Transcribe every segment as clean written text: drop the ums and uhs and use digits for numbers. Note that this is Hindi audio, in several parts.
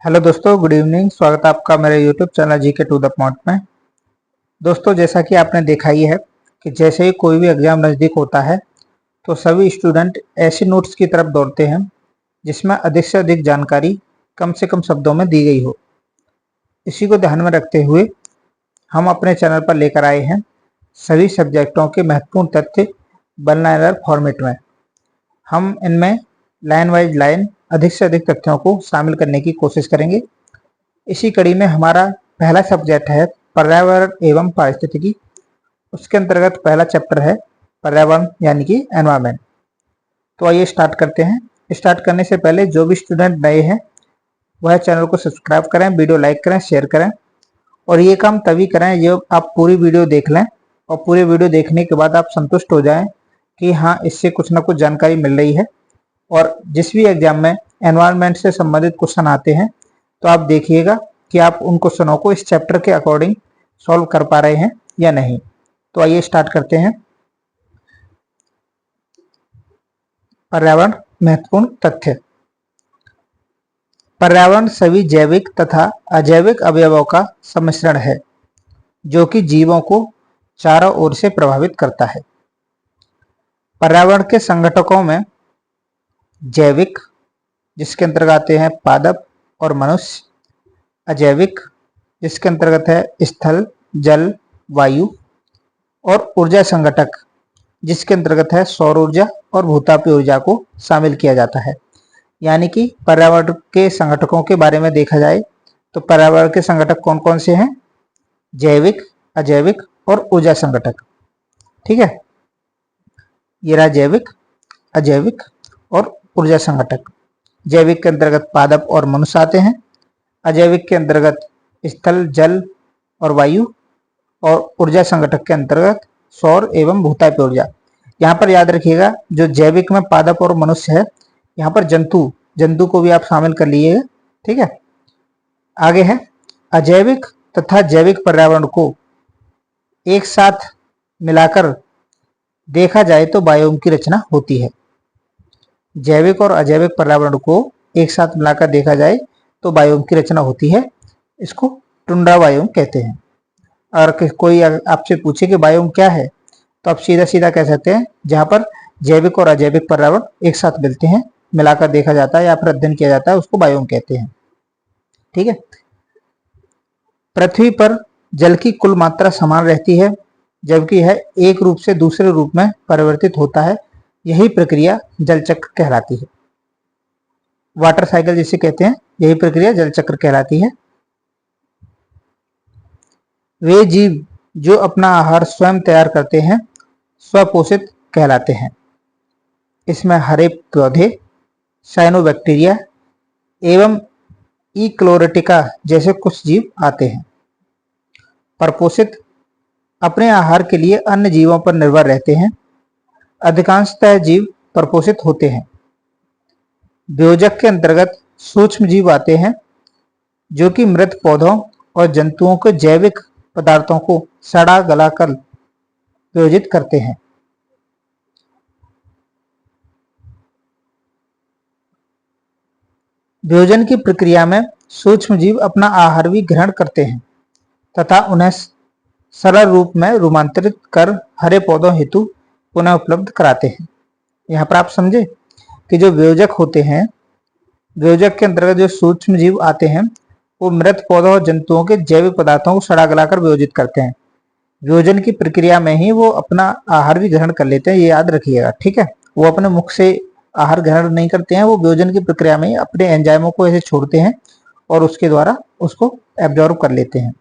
हेलो दोस्तों, गुड इवनिंग। स्वागत है आपका मेरे YouTube channel GK to the point में। दोस्तों, जैसा कि आपने देखा ही है कि जैसे ही कोई भी एग्जाम नज़दीक होता है तो सभी स्टूडेंट ऐसे नोट्स की तरफ दौड़ते हैं जिसमें अधिक से अधिक जानकारी कम से कम शब्दों में दी गई हो। इसी को ध्यान में रखते हुए हम अपने चैनल पर लेकर आए हैं सभी सब्जेक्टों के महत्वपूर्ण तथ्य वन लाइनर फॉर्मेट में। हम इनमें लाइन वाइज लाइन अधिक से अधिक तथ्यों को शामिल करने की कोशिश करेंगे। इसी कड़ी में हमारा पहला सब्जेक्ट है पर्यावरण एवं पारिस्थितिकी। उसके अंतर्गत पहला चैप्टर है पर्यावरण यानी कि एनवायरमेंट। तो आइए स्टार्ट करते हैं। स्टार्ट करने से पहले जो भी स्टूडेंट नए हैं वह चैनल को सब्सक्राइब करें, वीडियो लाइक करें, शेयर करें। और ये काम तभी करें जब आप पूरी वीडियो देख लें और पूरी वीडियो देखने के बाद आप संतुष्ट हो जाएं कि हाँ, इससे कुछ ना कुछ जानकारी मिल रही है। और जिस भी एग्जाम में एनवायरनमेंट से संबंधित क्वेश्चन आते हैं तो आप देखिएगा कि आप उन क्वेश्चनों को इस चैप्टर के अकॉर्डिंग सॉल्व कर पा रहे हैं या नहीं। तो आइए स्टार्ट करते हैं। पर्यावरण महत्वपूर्ण तथ्य। पर्यावरण सभी जैविक तथा अजैविक अवयवों का सम्मिश्रण है जो कि जीवों को चारों ओर से प्रभावित करता है। पर्यावरण के संगठकों में जैविक, जिसके अंतर्गत आते हैं पादप और मनुष्य; अजैविक, जिसके अंतर्गत है स्थल, जल, वायु; और ऊर्जा संगठक, जिसके अंतर्गत है सौर ऊर्जा और भूतापीय ऊर्जा को शामिल किया जाता है। यानी कि पर्यावरण के संगठकों के बारे में देखा जाए तो पर्यावरण के संगठक कौन कौन से हैं? जैविक, अजैविक और ऊर्जा संगठक। ठीक है, ये रहा जैविक, अजैविक और ऊर्जा संगठक। जैविक के अंतर्गत पादप और मनुष्य आते हैं, अजैविक के अंतर्गत स्थल, जल और वायु, और ऊर्जा संगठक के अंतर्गत सौर एवं भूतापीय ऊर्जा। यहाँ पर याद रखिएगा, जो जैविक में पादप और मनुष्य है, यहाँ पर जंतु को भी आप शामिल कर लीजिएगा। ठीक है, आगे है अजैविक तथा जैविक पर्यावरण को एक साथ मिलाकर देखा जाए तो बायोम की रचना होती है। जैविक और अजैविक पर्यावरण को एक साथ मिलाकर देखा जाए तो बायोम की रचना होती है। इसको टुंड्रा बायोम कहते हैं। और कोई आपसे पूछे कि बायोम क्या है तो आप सीधा सीधा कह सकते हैं जहां पर जैविक और अजैविक पर्यावरण एक साथ मिलते हैं, मिलाकर देखा जाता है या फिर अध्ययन किया जाता है, उसको बायोम कहते हैं। ठीक है, पृथ्वी पर जल की कुल मात्रा समान रहती है जबकि यह एक रूप से दूसरे रूप में परिवर्तित होता है। यही प्रक्रिया जल चक्र कहलाती है। वाटर साइकिल जिसे कहते हैं, यही प्रक्रिया जल चक्र कहलाती है। वे जीव जो अपना आहार स्वयं तैयार करते हैं स्वपोषित कहलाते हैं। इसमें हरे पौधे, साइनोबैक्टीरिया एवं इक्लोरेटिका जैसे कुछ जीव आते हैं। परपोषित अपने आहार के लिए अन्य जीवों पर निर्भर रहते हैं। अधिकांशतः जीव परपोषित होते हैं। वियोजक के अंतर्गत सूक्ष्म जीव आते हैं जो कि मृत पौधों और जंतुओं के जैविक पदार्थों को सड़ा गलाकर वियोजित करते हैं। वियोजन की प्रक्रिया में सूक्ष्म जीव अपना आहार भी ग्रहण करते हैं तथा उन्हें सरल रूप में रूपांतरित कर हरे पौधों हेतु पुनः उपलब्ध कराते हैं। यहाँ पर आप समझे कि जो वियोजक होते हैं, वियोजक के अंतर्गत जो सूक्ष्म जीव आते हैं वो मृत पौधों और जंतुओं के जैविक पदार्थों को सड़ा गलाकर वियोजित करते हैं। वियोजन की प्रक्रिया में ही वो अपना आहार भी ग्रहण कर लेते हैं, ये याद रखिएगा। ठीक है, वो अपने मुख से आहार ग्रहण नहीं करते हैं, वो वियोजन की प्रक्रिया में ही अपने एंजाइमों को ऐसे छोड़ते हैं और उसके द्वारा उसको एब्जॉर्ब कर लेते हैं।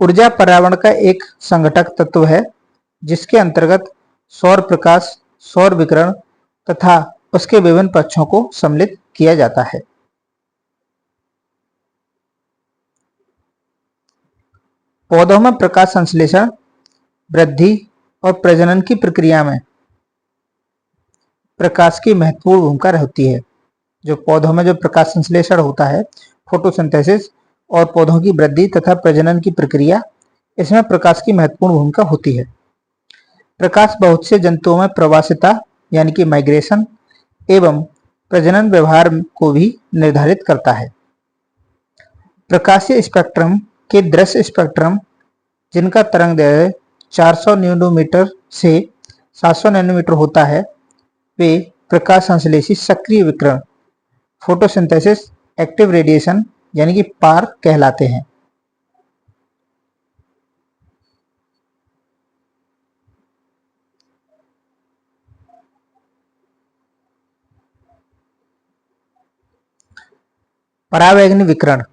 ऊर्जा पर्यावरण का एक संघटक तत्व है जिसके अंतर्गत सौर प्रकाश, सौर विकिरण तथा उसके विभिन्न पक्षों को सम्मिलित किया जाता है। पौधों में प्रकाश संश्लेषण, वृद्धि और प्रजनन की प्रक्रिया में प्रकाश की महत्वपूर्ण भूमिका रहती है। जो पौधों में जो प्रकाश संश्लेषण होता है, फोटोसिंथेसिस, और पौधों की वृद्धि तथा प्रजनन की प्रक्रिया, इसमें प्रकाश की महत्वपूर्ण भूमिका होती है। प्रकाश बहुत से जंतुओं में प्रवासिता यानी कि माइग्रेशन एवं प्रजनन व्यवहार को भी निर्धारित करता है। प्रकाशीय स्पेक्ट्रम के दृश्य स्पेक्ट्रम, जिनका तरंगदैर्घ्य 400 नैनोमीटर से 700 नैनोमीटर होता है, वे प्रकाश संश्लेषी सक्रिय विकिरण फोटोसिंथेसिस एक्टिव रेडिएशन यानी कि पार कहलाते हैं। परावैंगनी विकिरण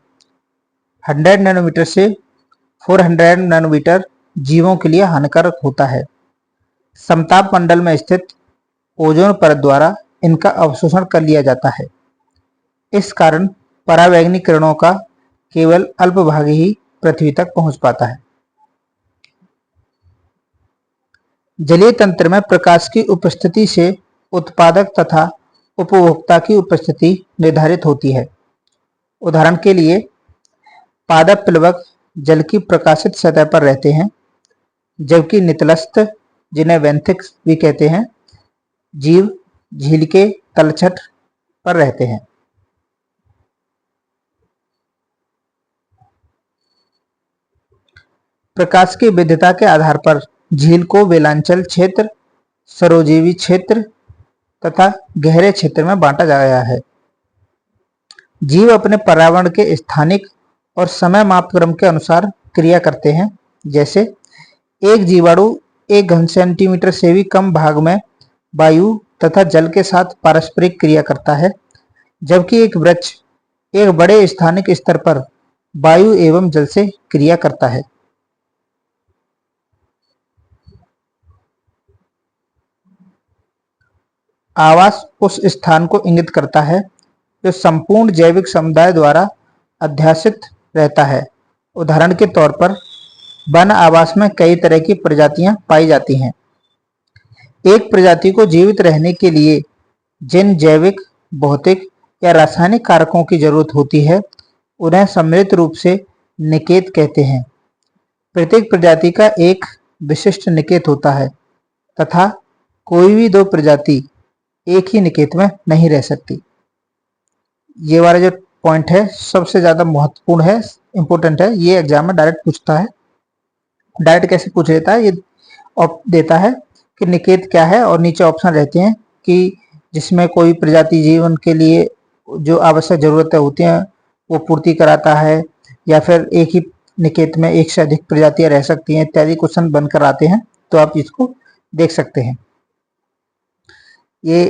100 नैनोमीटर से 400 नैनोमीटर जीवों के लिए हानिकारक होता है। समताप मंडल में स्थित ओजोन परत द्वारा इनका अवशोषण कर लिया जाता है। इस कारण परावैंगनी किरणों का केवल अल्प भाग ही पृथ्वी तक पहुंच पाता है। जलीय तंत्र में प्रकाश की उपस्थिति से उत्पादक तथा उपभोक्ता की उपस्थिति निर्धारित होती है। उदाहरण के लिए पादप प्लवक जल की प्रकाशित सतह पर रहते हैं, जबकि नितलस्थ, जिन्हें वेंथिक्स भी कहते हैं, जीव झील के तलछट पर रहते हैं। प्रकाश की विद्युता के आधार पर झील को वेलांचल क्षेत्र, सरोजीवी क्षेत्र तथा गहरे क्षेत्र में बांटा गया है। जीव अपने पर्यावरण के स्थानिक और समय मापक्रम के अनुसार क्रिया करते हैं। जैसे एक जीवाणु 1 घन सेंटीमीटर से भी कम भाग में वायु तथा जल के साथ पारस्परिक क्रिया करता है, जबकि एक वृक्ष एक बड़े स्थानिक स्तर पर वायु एवं जल से क्रिया करता है। आवास उस स्थान को इंगित करता है जो संपूर्ण जैविक समुदाय द्वारा अध्यासित रहता है। उदाहरण के तौर पर वन आवास में कई तरह की प्रजातियां पाई जाती हैं। एक प्रजाति को जीवित रहने के लिए जिन जैविक, भौतिक या रासायनिक कारकों की जरूरत होती है, उन्हें सम्मिलित रूप से निकेत कहते हैं। प्रत्येक प्रजाति का एक विशिष्ट निकेत होता है तथा कोई भी 2 प्रजाति एक ही निकेत में नहीं रह सकती। ये वाला जो पॉइंट है सबसे ज्यादा महत्वपूर्ण है, इंपॉर्टेंट है। ये एग्जाम में डायरेक्ट पूछता है। डायरेक्ट कैसे पूछ लेता है, ये देता है कि निकेत क्या है और नीचे ऑप्शन रहते हैं कि जिसमें कोई प्रजाति जीवन के लिए जो आवश्यक जरूरतें होती हैं वो पूर्ति कराता है, या फिर एक ही निकेत में एक से अधिक प्रजातियां रह सकती हैं, इत्यादि क्वेश्चन बनकर आते हैं। तो आप इसको देख सकते हैं। ये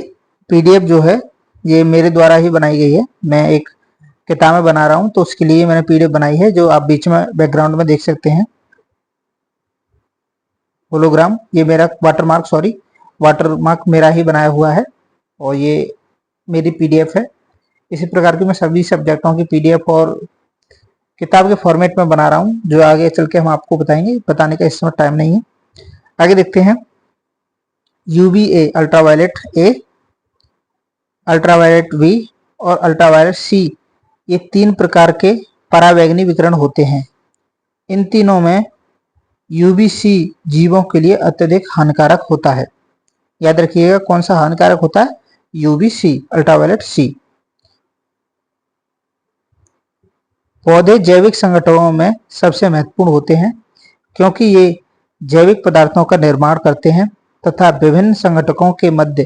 पीडीएफ जो है ये मेरे द्वारा ही बनाई गई है। मैं एक किताब में बना रहा हूं तो उसके लिए मैंने पीडीएफ बनाई है, जो आप बीच में बैकग्राउंड में देख सकते हैं। होलोग्राम, ये मेरा वाटरमार्क मेरा ही बनाया हुआ है और ये मेरी पीडीएफ है। इसी प्रकार की मैं सभी सब्जेक्टों की पीडीएफ और किताब के फॉर्मेट में बना रहा हूं, जो आगे चल के हम आपको बताएंगे। बताने का इस समय टाइम नहीं है। आगे देखते हैं। UVA ultraviolet A, ultraviolet B और अल्ट्रावायलेट सी, ये 3 प्रकार के परावैंगनी विकिरण होते हैं। इन तीनों में यूवीसी जीवों के लिए अत्यधिक हानिकारक होता है। याद रखिएगा कौन सा हानिकारक होता है, यूवीसी अल्ट्रावायलेट सी। पौधे जैविक संगठनों में सबसे महत्वपूर्ण होते हैं क्योंकि ये जैविक पदार्थों का निर्माण करते हैं तथा विभिन्न संगठकों के मध्य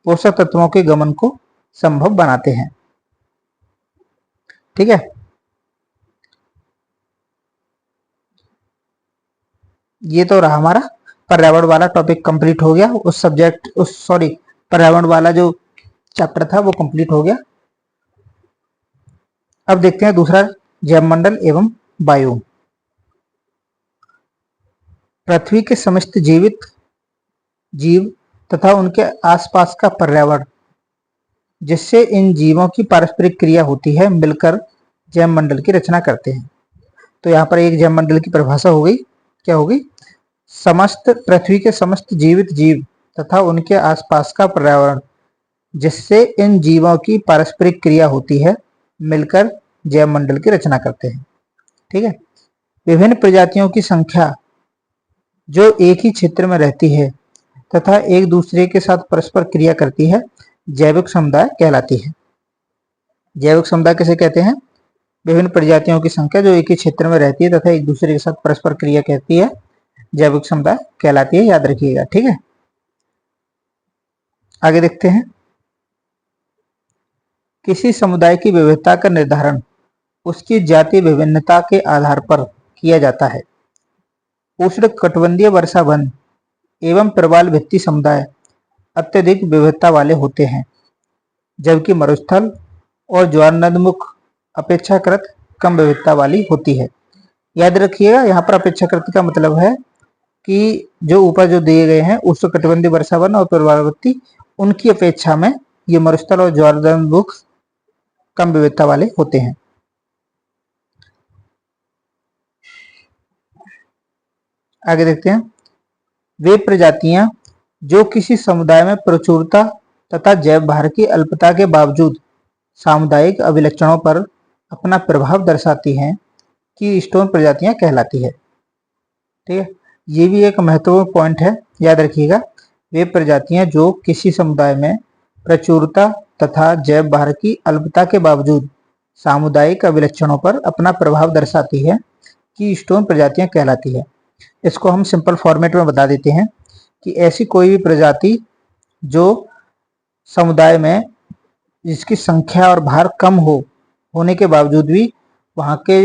पोषक तत्वों के गमन को संभव बनाते हैं। ठीक है। ये तो रहा हमारा पर्यावरण वाला टॉपिक कंप्लीट हो गया। पर्यावरण वाला जो चैप्टर था वो कंप्लीट हो गया। अब देखते हैं दूसरा, जैवमंडल एवं वायु। पृथ्वी के समस्त जीवित जीव तथा उनके आसपास का पर्यावरण, जिससे इन जीवों की पारस्परिक क्रिया होती है, मिलकर जैवमंडल की रचना करते हैं। तो यहाँ पर एक जैवमंडल की परिभाषा हो गई। क्या होगी? समस्त पृथ्वी के समस्त जीवित जीव तथा उनके आसपास का पर्यावरण, जिससे इन जीवों की पारस्परिक क्रिया होती है, मिलकर जैवमंडल की रचना करते हैं। ठीक है। विभिन्न प्रजातियों की संख्या जो एक ही क्षेत्र में रहती है तथा एक दूसरे के साथ परस्पर क्रिया करती है, जैविक समुदाय कहलाती है। जैविक समुदाय किसे कहते हैं? विभिन्न प्रजातियों की संख्या जो एक ही क्षेत्र में रहती है तथा एक दूसरे के साथ परस्पर क्रिया करती है, जैविक समुदाय कहलाती है, याद रखिएगा। ठीक है, आगे देखते हैं। किसी समुदाय की विविधता का निर्धारण उसकी जातीय विभिन्नता के आधार पर किया जाता है। उष्णकटिबंधीय वर्षा वन एवं प्रवाल भित्ति समुदाय अत्यधिक विविधता वाले होते हैं, जबकि मरुस्थल और ज्वारनदमुख अपेक्षाकृत कम विविधता वाली होती है। याद रखिएगा, यहाँ पर अपेक्षाकृत का मतलब है कि जो ऊपर जो दिए गए हैं उष्णकटिबंधीय वर्षा वन और प्रवाल भित्ति, उनकी अपेक्षा में ये मरुस्थल और ज्वारनदमुख कम विविधता वाले होते हैं। आगे देखते हैं। वे प्रजातियां जो किसी समुदाय में प्रचुरता तथा जैव भार की अल्पता के बावजूद सामुदायिक अभिलक्षणों पर अपना प्रभाव दर्शाती हैं की स्टोन प्रजातियां कहलाती है। ठीक है, ये भी एक महत्वपूर्ण पॉइंट है, याद रखिएगा। वे प्रजातियां जो किसी समुदाय में प्रचुरता तथा जैव भार की अल्पता के बावजूद सामुदायिक अभिलक्षणों पर अपना प्रभाव दर्शाती है कि स्टोन प्रजातियां कहलाती है। इसको हम सिंपल फॉर्मेट में बता देते हैं कि ऐसी कोई भी प्रजाति जो समुदाय में जिसकी संख्या और भार कम होने के बावजूद भी वहां के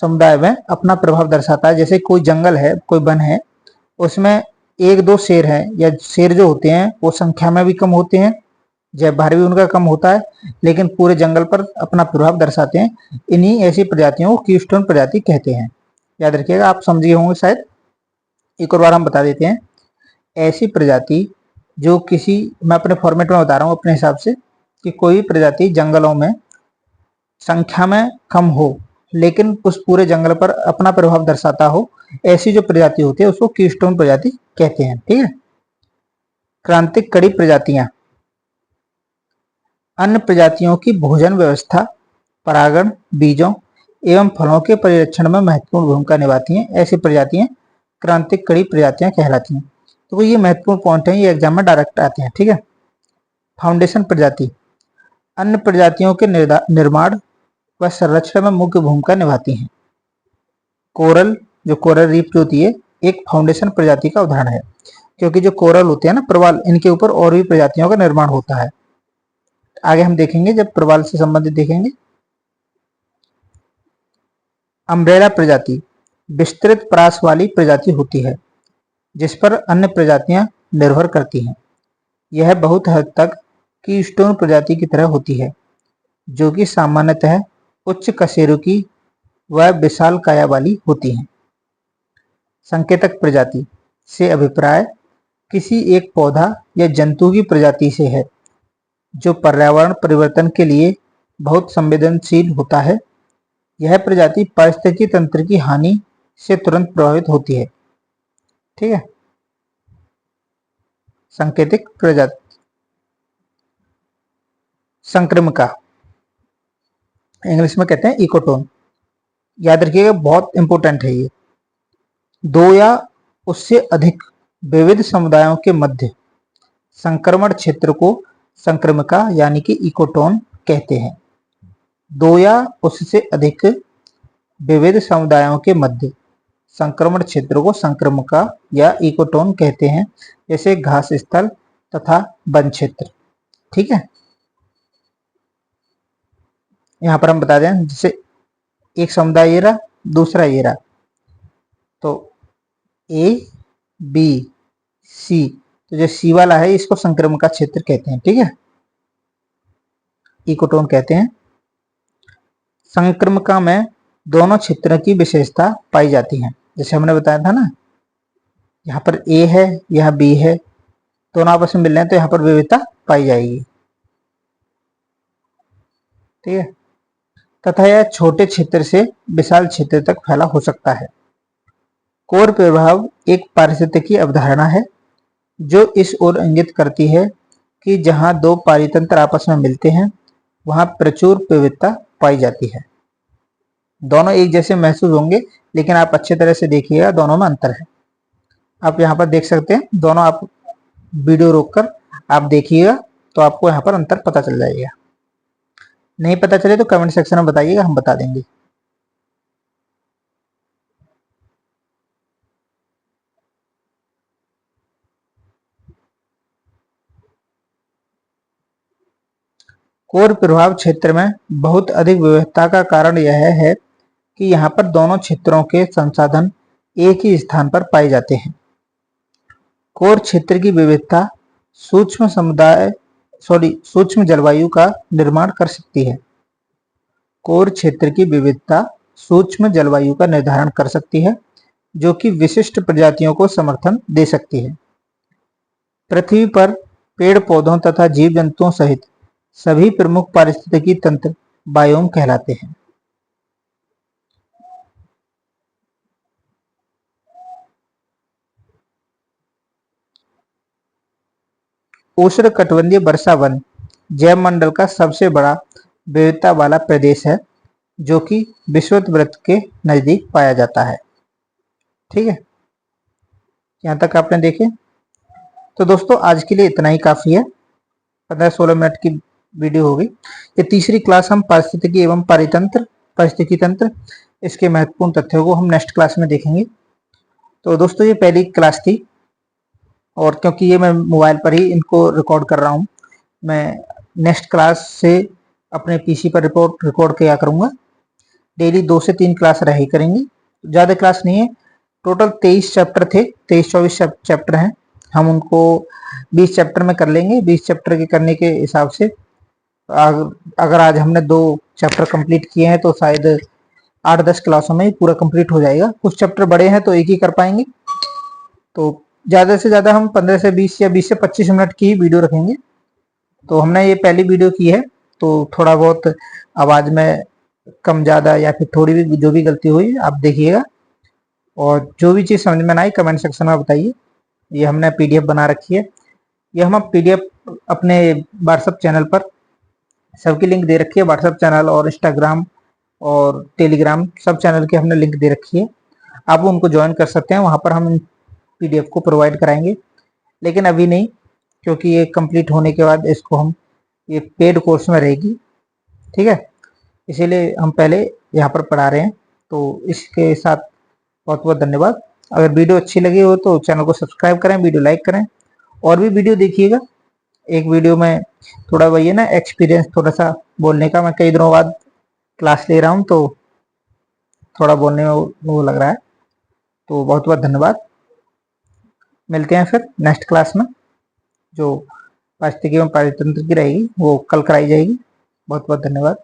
समुदाय में अपना प्रभाव दर्शाता है। जैसे कोई जंगल है, कोई वन है, उसमें एक दो शेर हैं या शेर जो होते हैं वो संख्या में भी कम होते हैं, जैव भार भी उनका कम होता है, लेकिन पूरे जंगल पर अपना प्रभाव दर्शाते हैं। इन्हीं ऐसी प्रजातियों को कीस्टोन प्रजाति कहते हैं। याद रखिएगा, आप समझिए होंगे शायद। एक और बार हम बता देते हैं। ऐसी प्रजाति जो किसी, मैं अपने फॉर्मेट में बता रहा हूँ अपने हिसाब से, कि कोई प्रजाति जंगलों में संख्या में कम हो लेकिन उस पूरे जंगल पर अपना प्रभाव दर्शाता हो, ऐसी जो प्रजाति होती है उसको कीस्टोन प्रजाति कहते हैं। ठीक है। क्रांतिक कड़ी प्रजातियां अन्य प्रजातियों की भोजन व्यवस्था, परागण, बीजों एवं फलों के परिरक्षण में महत्वपूर्ण भूमिका निभाती हैं। ऐसी प्रजातियां क्रांतिक कड़ी प्रजातियां कहलाती हैं। तो ये महत्वपूर्ण पॉइंट हैं, ये एग्जाम में डायरेक्ट आते हैं। ठीक है। फाउंडेशन प्रजाति अन्य प्रजातियों के निर्माण व संरक्षण में मुख्य भूमिका निभाती हैं। कोरल, जो कोरल रीफ जो होती है, एक फाउंडेशन प्रजाति का उदाहरण है, क्योंकि जो कोरल होते हैं ना प्रवाल, इनके ऊपर और भी प्रजातियों का निर्माण होता है। आगे हम देखेंगे जब प्रवाल से संबंधित देखेंगे। अम्ब्रेला प्रजाति विस्तृत परास वाली प्रजाति होती है जिस पर अन्य प्रजातियां निर्भर करती हैं। यह बहुत हद तक कीस्टोन प्रजाति की तरह होती है, जो कि सामान्यतः उच्च कशेरुकी व विशाल काया वाली होती हैं। संकेतक प्रजाति से अभिप्राय किसी एक पौधा या जंतु की प्रजाति से है जो पर्यावरण परिवर्तन के लिए बहुत संवेदनशील होता है। यह प्रजाति पारिस्थितिकी तंत्र की हानि से तुरंत प्रभावित होती है। ठीक है। संकेतिक प्रजाति। संक्रमका इंग्लिश में कहते हैं इकोटोन। याद रखिएगा, बहुत इंपॉर्टेंट है ये। दो या उससे अधिक विविध समुदायों के मध्य संक्रमण क्षेत्र को संक्रमका यानी कि इकोटोन कहते हैं। दो या उससे अधिक विविध समुदायों के मध्य संक्रमण क्षेत्र को संक्रमका या इकोटोन कहते हैं, जैसे घास स्थल तथा वन क्षेत्र। ठीक है। यहाँ पर हम बता दें, जैसे एक समुदाय ये रहा, दूसरा ये रहा, तो ए बी सी, तो जो सी वाला है इसको संक्रमका क्षेत्र कहते हैं। ठीक है, इकोटोन कहते हैं। संक्रमका में दोनों क्षेत्रों की विशेषता पाई जाती है। जैसे हमने बताया था ना, यहाँ पर ए है, यहाँ बी है, दोनों आपस में मिल रहे हैं तो यहाँ पर विविधता पाई जाएगी। ठीक है। तथा यह छोटे क्षेत्र से विशाल क्षेत्र तक फैला हो सकता है। कोर प्रभाव एक पारिस्थितिकी अवधारणा है जो इस ओर इंगित करती है कि जहां दो पारितंत्र आपस में मिलते हैं वहां प्रचुर विविधता पाई जाती है। दोनों एक जैसे महसूस होंगे, लेकिन आप अच्छे तरह से देखिएगा, दोनों में अंतर है। आप यहाँ पर देख सकते हैं, दोनों आप वीडियो रोककर आप देखिएगा, तो आपको यहाँ पर अंतर पता चल जाएगा। नहीं पता चले तो कमेंट सेक्शन में बताइएगा, हम बता देंगे। कोर प्रभाव क्षेत्र में बहुत अधिक विविधता का कारण यह है कि यहाँ पर दोनों क्षेत्रों के संसाधन एक ही स्थान पर पाए जाते हैं। कोर क्षेत्र की विविधता सूक्ष्म जलवायु का निर्माण कर सकती है। कोर क्षेत्र की विविधता सूक्ष्म जलवायु का निर्धारण कर सकती है, जो कि विशिष्ट प्रजातियों को समर्थन दे सकती है। पृथ्वी पर पेड़ पौधों तथा जीव जंतुओं सहित सभी प्रमुख पारिस्थितिकी तंत्र बायोम कहलाते हैं। उष्णकटिबंधीय वर्षा वन जैवमंडल का सबसे बड़ा विविधता वाला प्रदेश है, जो कि विषुववृत्त के नजदीक पाया जाता है। ठीक है, यहाँ तक आपने देखे। तो दोस्तों आज के लिए इतना ही काफी है, 15-16 मिनट की वीडियो होगी। ये तीसरी क्लास हम पारिस्थितिकी एवं पारिस्थितिकी तंत्र इसके महत्वपूर्ण तथ्यों को हम नेक्स्ट क्लास में देखेंगे। तो दोस्तों ये पहली क्लास थी, और क्योंकि ये मैं मोबाइल पर ही इनको रिकॉर्ड कर रहा हूँ, मैं नेक्स्ट क्लास से अपने पीसी पर रिकॉर्ड किया करूँगा। डेली 2 से 3 क्लास रही करेंगी, ज़्यादा क्लास नहीं है। टोटल 23 चैप्टर थे, 23-24 चैप्टर हैं। हम उनको 20 चैप्टर में कर लेंगे। 20 चैप्टर के करने के हिसाब से अगर आज हमने 2 चैप्टर कंप्लीट किए हैं तो शायद 8-10 क्लासों में पूरा कंप्लीट हो जाएगा। कुछ चैप्टर बड़े हैं तो एक ही कर पाएंगे। तो ज़्यादा से ज़्यादा हम 15 से 20 या 20 से 25 मिनट की वीडियो रखेंगे। तो हमने ये पहली वीडियो की है, तो थोड़ा बहुत आवाज़ में कम ज़्यादा या फिर थोड़ी भी जो भी गलती हुई आप देखिएगा, और जो भी चीज़ समझ में ना आई कमेंट सेक्शन में बताइए। ये हमने पीडीएफ बना रखी है, ये हम पीडीएफ अपने व्हाट्सएप चैनल पर सबकी लिंक दे रखी है। व्हाट्सएप चैनल और इंस्टाग्राम और टेलीग्राम सब चैनल की हमने लिंक दे रखी है, आप उनको ज्वाइन कर सकते हैं। वहाँ पर हम पीडीएफ को प्रोवाइड कराएंगे, लेकिन अभी नहीं, क्योंकि ये कंप्लीट होने के बाद इसको हम ये पेड कोर्स में रहेगी। ठीक है, इसीलिए हम पहले यहाँ पर पढ़ा रहे हैं। तो इसके साथ बहुत बहुत धन्यवाद। अगर वीडियो अच्छी लगी हो तो चैनल को सब्सक्राइब करें, वीडियो लाइक करें, और भी वीडियो देखिएगा। एक वीडियो में थोड़ा वही है ना, एक्सपीरियंस थोड़ा सा बोलने का, मैं कई दिनों बाद क्लास ले रहा हूँ तो थोड़ा बोलने में वो लग रहा है। तो बहुत बहुत धन्यवाद, मिलते हैं फिर नेक्स्ट क्लास में। जो पारिस्थितिकी एवं पारितंत्र की रहेगी वो कल कराई जाएगी। बहुत बहुत धन्यवाद।